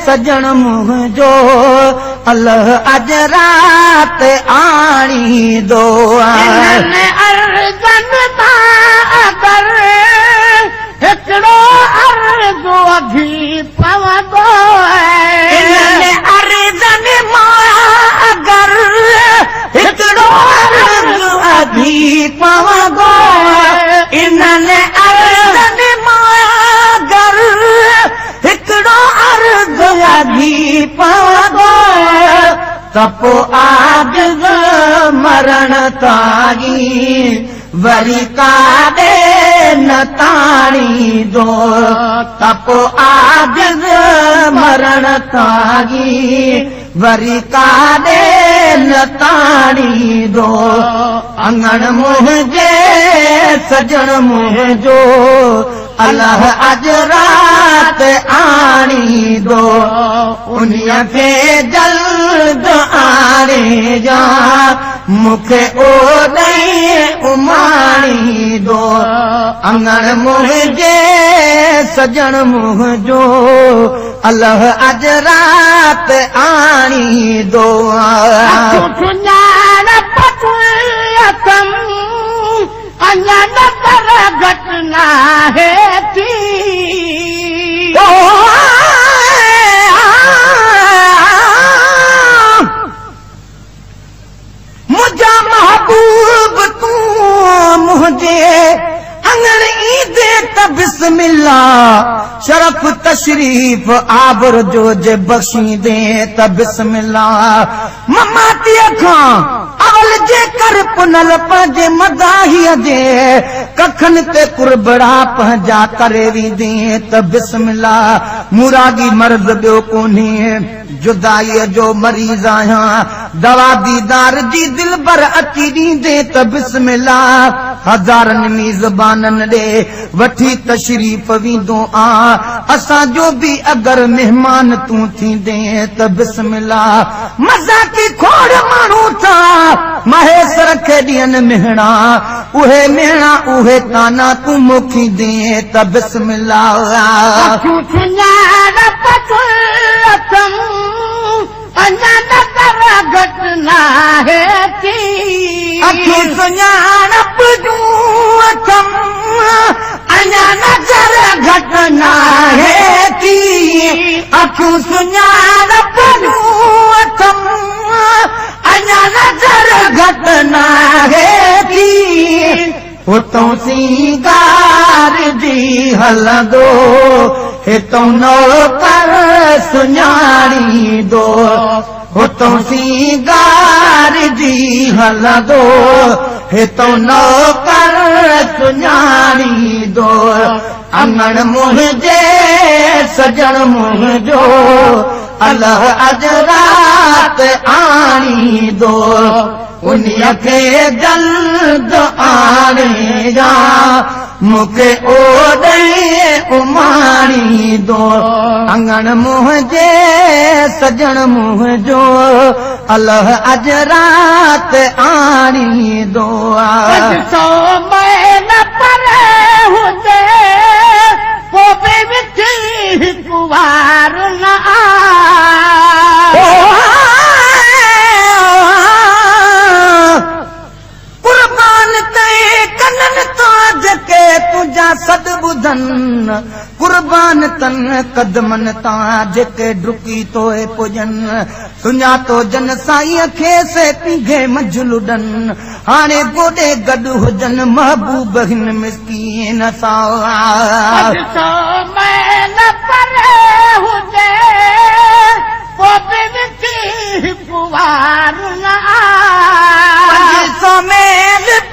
सजण मुंहिंजो अल्लाह अज रात आणी दो अर्ज़न तां अगर हिकिड़ो अर्ज़ अघी पवंदो अर्ज़न मां अगर हिकिड़ो अर्ज़ अघी पवंदो इन्हनि अर्ज़न मां अगर हिकिड़ो अर्ज़ अघी पवंदो त पोइ आजिज़ मरण ताईं वरी काॾे न ताणींदो त पोइ आजिज़ मरण ताईं वरी काॾे न ताणींदो अंगण मुंहिंजे सजण मुंहिंजो अल्लाह अज रात आणींदो उन्हीअ खे जल्द आणे जा मूंखे ओॾई उमाणींदो अंगण मुंहिंजे सजण मुंहिंजो अल्लाह अज रात आणींदो अञा नज़र घटना है थी मुंहिंजा महबूब तूं मुंहिंजे अंगण ईंदे त बिस्मिल्लाह शरफ तशरीफ आबर जो जे बख़्शींदे त बिस्मिल्लाह ममातीअ खां अवल जे कर पुनल पंहिंजे मदाहीअ जे कखनि ते कुरबड़ा पंहिंजा करे वेंदे त बिस्मिल्लाह मुरादी मर्ज़ ॿियो कोन्हे जुदाईअ जो मरीज़ आहियां दवा दीदार जी दिलबर अची ॾींदे त बिस्मिल्लाह हज़ारनि मीज़बाननि ॾे वठी तशरीफ़ वेंदो आ असांजो बि अगरि महिमान तूं थींदे त बिस्मिल्लाह मज़ाकी खोड़ माण्हू था महेसर खे ॾियनि मिहणा उहे मिहणा उहे ताना तूं मोखींदे त बिस्मिल्लाह अञा नज़र घटना है थी अखियूं सुञाणप जूं अथम अञा नज़र घटना है थी अखियूं सुञाणप जूं अथम अञा नज़र घटना है थी उतों सिंगार जी हलंदो हितों नौकर सुञाणींदो उतों सिंगार जी हलंदो हितों नौकर सुञाणींदो अंगण मुंहिंजे सजण मुंहिंजो अल्लाह अज रात आणींदो उन्हीअ खे जल्द आणे जा मूंखे ओॾई उमाणींदो अंगण मुंहिंजे सजण मुंहिंजो अल्लाह अज रात आणींदो सौ महीन पर हुजे पोइ बि विठी हिकु वार न तुझा सद बुधन कुर्बान तन कदमन तां जेके डुकी तोए पुजन सुञातो जन साईं खे से पीघे मजलुडन हाणे गोॾे गॾु हुजन महबूब हिन मिस्कीन सां हुजे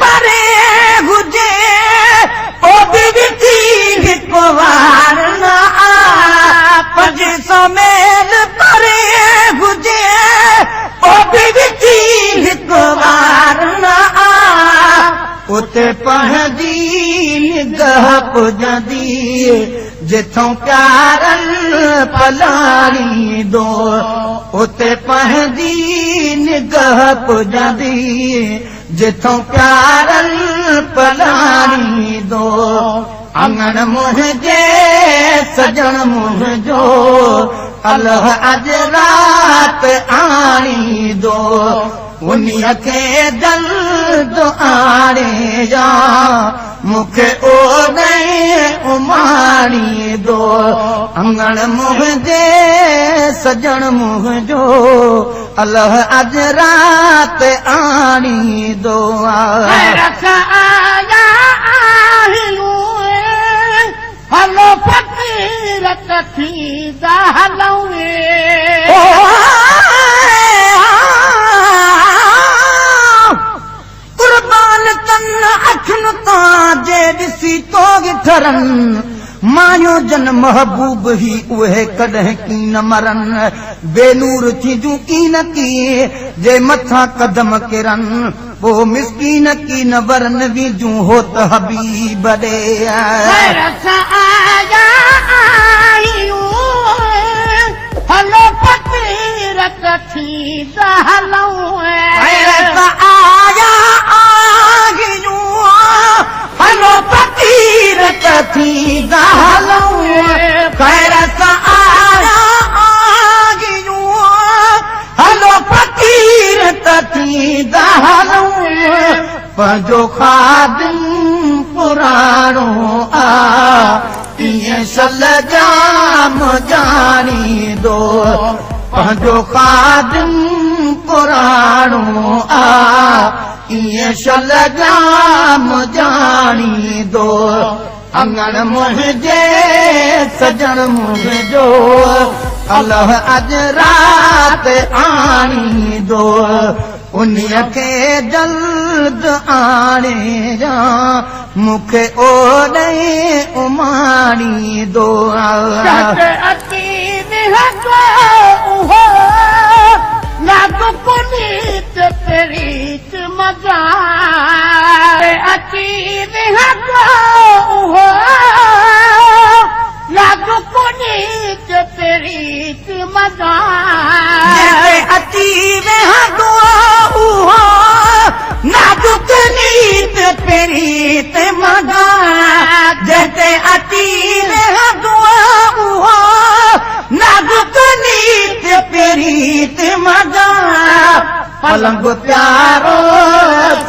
परे हुजे वार न आ 500 मेल परे हुजे ओ बि हिकु वार न आ उते पंहिंजी निगाह पुॼंदी जिथों प्यारन पलाणी दो उते पंहिंजी निगाह पुॼंदी जिथों प्यारन पलाणी दो अंगण मुंहिंजे सजण मुंहिंजो अल्लाह अज रात आणी दो उन्हीअ खे जल्द आणे जा मूंखे ओॾे उमाणी दो अंगण मुंहिंजे सजण मुंहिंजो अल्लाह अज रात आणी दो हलो फकीर थींदा हलूं कुर्बान कन अखियुनि तां जे ॾिसी तोग ठरन मायूं जन महबूब ही उहे कॾहिं कीन मरन बेनूर थींदियूं कीन की जे मथां कदम किरन पोइ मिसकीन कीन वरन वीजूं हो त हबीब ॾे हलो फकीर थींदा हलूं हलो फकीर थींदा हलूं खैर सां आया आगियूं हलो फकीर थींदा हलूं पंहिंजो खादिम पुराणो आ ईअं सल जाम जाणी दो पंहिंजो खादिम पुराणो आ ईअं सल जाम जाणी दो अंगण मुंहिंजे सजण मुंहिंजो अल्लाह अज रात आणी दो उन्हीअ खे जल्द आणे जा मूंखे ओॾे उमाणी दो पुनीत प्रीत मजा अची लागू पुनीत प्रीत मजा अची नाजुक नीत प्रीत मजा जैसे अची नाजुक नीत प्रीत मजा पलंग प्यारो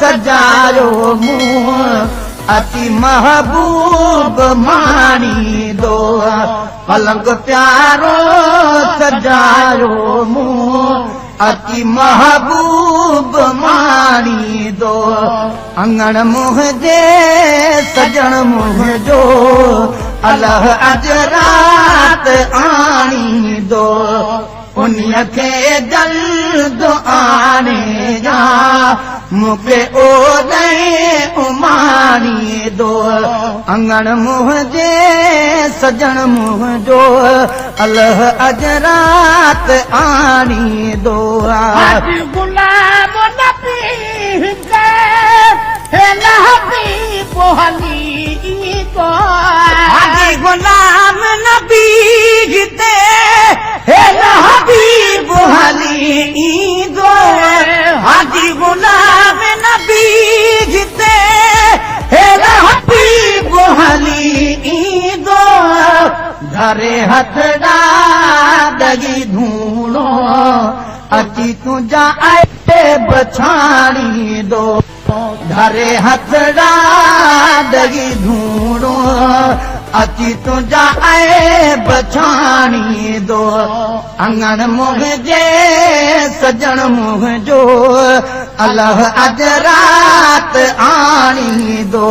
सजायो मुंह अति महबूब माणी दो पलंग प्यारो सजायो मुंह अति महबूब माणी दो अंगण मुंहिंजे सजण मुंहिंजो अल्लाह अज रात आणी दो उन्हीअ खे जल्द आणे जा मूंखे ओॾे उमाणी दो अंगण मुंहिंजे सजण मुंहिंजो अल्लाह अज रात आणी दो गुलाब नबी गुलाम नबी हबीब हली दो हाजी गुलाम नबी हबीब हली दो घरे हथ ॾाढी धूणो अची तुंहिंजा बछाणी दो घरे हथ ॾाढी धूणो अची तुंहिंजा बछाणी दो अंगण मुंहिंजे सजण मुंहिंजो अल्लाह अज रात आणी दो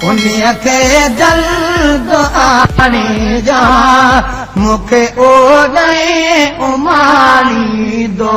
उन्हीअ खे जल्द आणे जा मूंखे ओॾे उमाणी दो